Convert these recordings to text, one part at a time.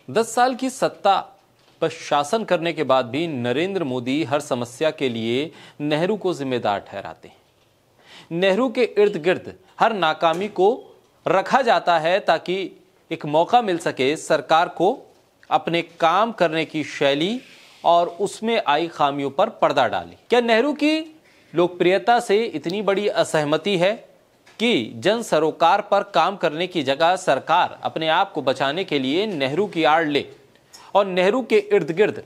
10 साल की सत्ता पर शासन करने के बाद भी नरेंद्र मोदी हर समस्या के लिए नेहरू को जिम्मेदार ठहराते हैं। नेहरू के इर्द गिर्द हर नाकामी को रखा जाता है ताकि एक मौका मिल सके सरकार को अपने काम करने की शैली और उसमें आई खामियों पर पर्दा डाले। क्या नेहरू की लोकप्रियता से इतनी बड़ी असहमति है कि जन सरोकार पर काम करने की जगह सरकार अपने आप को बचाने के लिए नेहरू की आड़ ले और नेहरू के इर्द गिर्द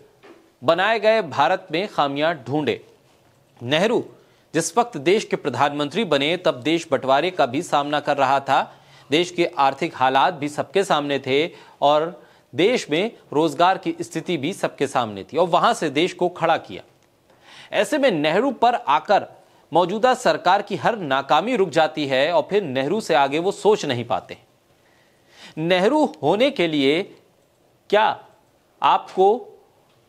बनाए गए भारत में खामियां ढूंढे? नेहरू जिस वक्त देश के प्रधानमंत्री बने तब देश बंटवारे का भी सामना कर रहा था। देश के आर्थिक हालात भी सबके सामने थे और देश में रोजगार की स्थिति भी सबके सामने थी और वहां से देश को खड़ा किया। ऐसे में नेहरू पर आकर मौजूदा सरकार की हर नाकामी रुक जाती है और फिर नेहरू से आगे वो सोच नहीं पाते। नेहरू होने के लिए क्या आपको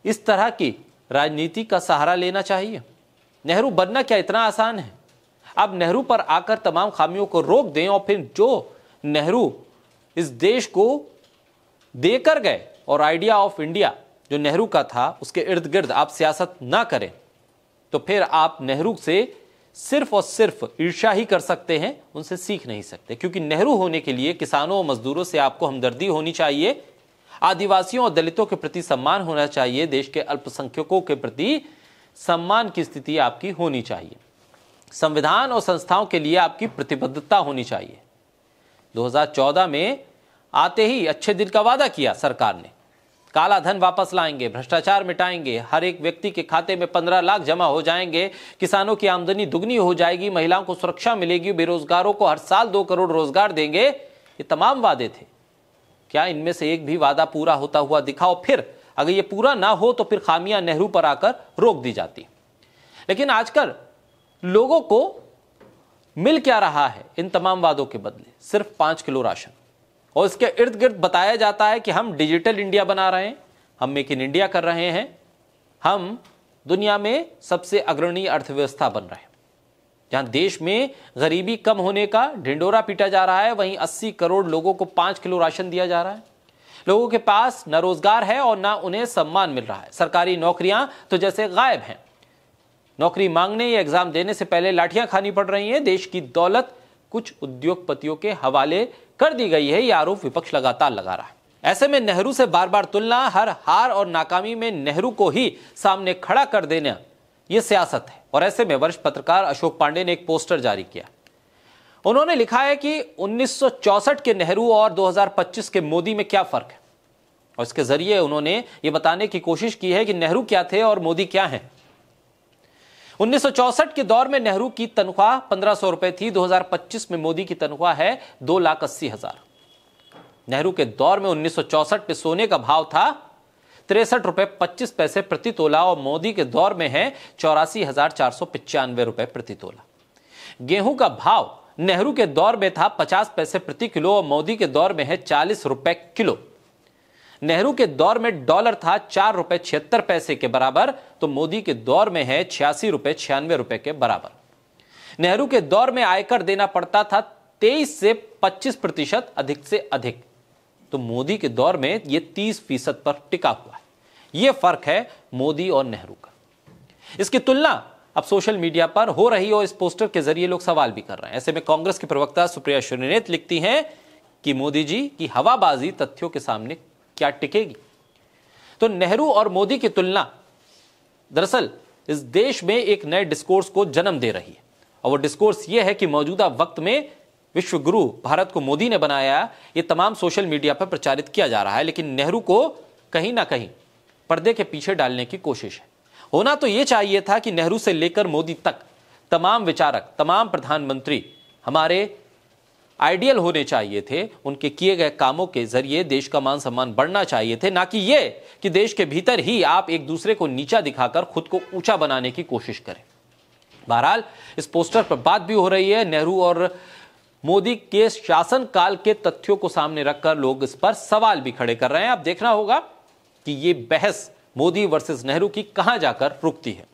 इस तरह की राजनीति का सहारा लेना चाहिए? नेहरू बनना क्या इतना आसान है? अब नेहरू पर आकर तमाम खामियों को रोक दें और फिर जो नेहरू इस देश को देकर गए और आइडिया ऑफ इंडिया जो नेहरू का था उसके इर्द गिर्द आप सियासत ना करें, तो फिर आप नेहरू से सिर्फ और सिर्फ ईर्ष्या ही कर सकते हैं, उनसे सीख नहीं सकते। क्योंकि नेहरू होने के लिए किसानों और मजदूरों से आपको हमदर्दी होनी चाहिए, आदिवासियों और दलितों के प्रति सम्मान होना चाहिए, देश के अल्पसंख्यकों के प्रति सम्मान की स्थिति आपकी होनी चाहिए, संविधान और संस्थाओं के लिए आपकी प्रतिबद्धता होनी चाहिए। 2014 में आते ही अच्छे दिन का वादा किया सरकार ने, काला धन वापस लाएंगे, भ्रष्टाचार मिटाएंगे, हर एक व्यक्ति के खाते में 15 लाख जमा हो जाएंगे, किसानों की आमदनी दुगनी हो जाएगी, महिलाओं को सुरक्षा मिलेगी, बेरोजगारों को हर साल 2 करोड़ रोजगार देंगे। ये तमाम वादे थे। क्या इनमें से एक भी वादा पूरा होता हुआ दिखाओ? फिर अगर ये पूरा ना हो तो फिर खामियां नेहरू पर आकर रोक दी जाती। लेकिन आजकल लोगों को मिल क्या रहा है इन तमाम वादों के बदले? सिर्फ 5 किलो राशन और इसके इर्द गिर्द बताया जाता है कि हम डिजिटल इंडिया बना रहे हैं, हम मेक इन इंडिया कर रहे हैं, हम दुनिया में सबसे अग्रणी अर्थव्यवस्था बन रहे हैं। जहां देश में गरीबी कम होने का ढिंडोरा पीटा जा रहा है, वहीं 80 करोड़ लोगों को 5 किलो राशन दिया जा रहा है। लोगों के पास न रोजगार है और ना उन्हें सम्मान मिल रहा है। सरकारी नौकरियां तो जैसे गायब हैं। नौकरी मांगने या एग्जाम देने से पहले लाठियां खानी पड़ रही हैं। देश की दौलत कुछ उद्योगपतियों के हवाले कर दी गई है, यह आरोप विपक्ष लगातार लगा रहा है। ऐसे में नेहरू से बार बार तुलना, हर हार और नाकामी में नेहरू को ही सामने खड़ा कर देना, यह सियासत है। और ऐसे में वरिष्ठ पत्रकार अशोक पांडे ने एक पोस्टर जारी किया। उन्होंने लिखा है कि 1964 के नेहरू और 2025 के मोदी में क्या फर्क है, और इसके जरिए उन्होंने यह बताने की कोशिश की है कि नेहरू क्या थे और मोदी क्या हैं। 1964 के दौर में नेहरू की तनख्वाह 1500 रुपए थी, 2025 में मोदी की तनख्वाह है 2,80,000। नेहरू के दौर में 1964 में सोने का भाव था 63 रुपए 25 पैसे प्रति तोला और मोदी के दौर में है 84,495 रुपए प्रति तोला। गेहूं का भाव नेहरू के दौर में था 50 पैसे प्रति किलो और मोदी के दौर में है 40 रुपए किलो। नेहरू के दौर में डॉलर था 4 रुपए 76 पैसे के बराबर, तो मोदी के दौर में है 86 रुपए 96 रुपए के बराबर। नेहरू के दौर में आयकर देना पड़ता था 23 से 25% अधिक से अधिक, तो मोदी के दौर में यह 30% पर टिका हुआ है। यह फर्क है मोदी और नेहरू का। इसकी तुलना अब सोशल मीडिया पर हो रही और इस पोस्टर के जरिए लोग सवाल भी कर रहे हैं। ऐसे में कांग्रेस की प्रवक्ता सुप्रिया श्रीनेत लिखती हैं कि मोदी जी की हवाबाजी तथ्यों के सामने क्या टिकेगी? तो नेहरू और मोदी की तुलना दरअसल इस देश में एक नए डिस्कोर्स को जन्म दे रही है, और वो डिस्कोर्स ये है कि मौजूदा वक्त में विश्व गुरु भारत को मोदी ने बनाया, ये तमाम सोशल मीडिया पर प्रचारित किया जा रहा है। लेकिन नेहरू को कहीं ना कहीं पर्दे के पीछे डालने की कोशिश है। होना तो यह चाहिए था कि नेहरू से लेकर मोदी तक तमाम विचारक, तमाम प्रधानमंत्री हमारे आइडियल होने चाहिए थे। उनके किए गए कामों के जरिए देश का मान सम्मान बढ़ना चाहिए थे, ना कि ये कि देश के भीतर ही आप एक दूसरे को नीचा दिखाकर खुद को ऊंचा बनाने की कोशिश करें। बहरहाल इस पोस्टर पर बात भी हो रही है। नेहरू और मोदी के शासनकाल के तथ्यों को सामने रखकर लोग इस पर सवाल भी खड़े कर रहे हैं। अब देखना होगा कि ये बहस मोदी वर्सेस नेहरू की कहां जाकर रुकती है।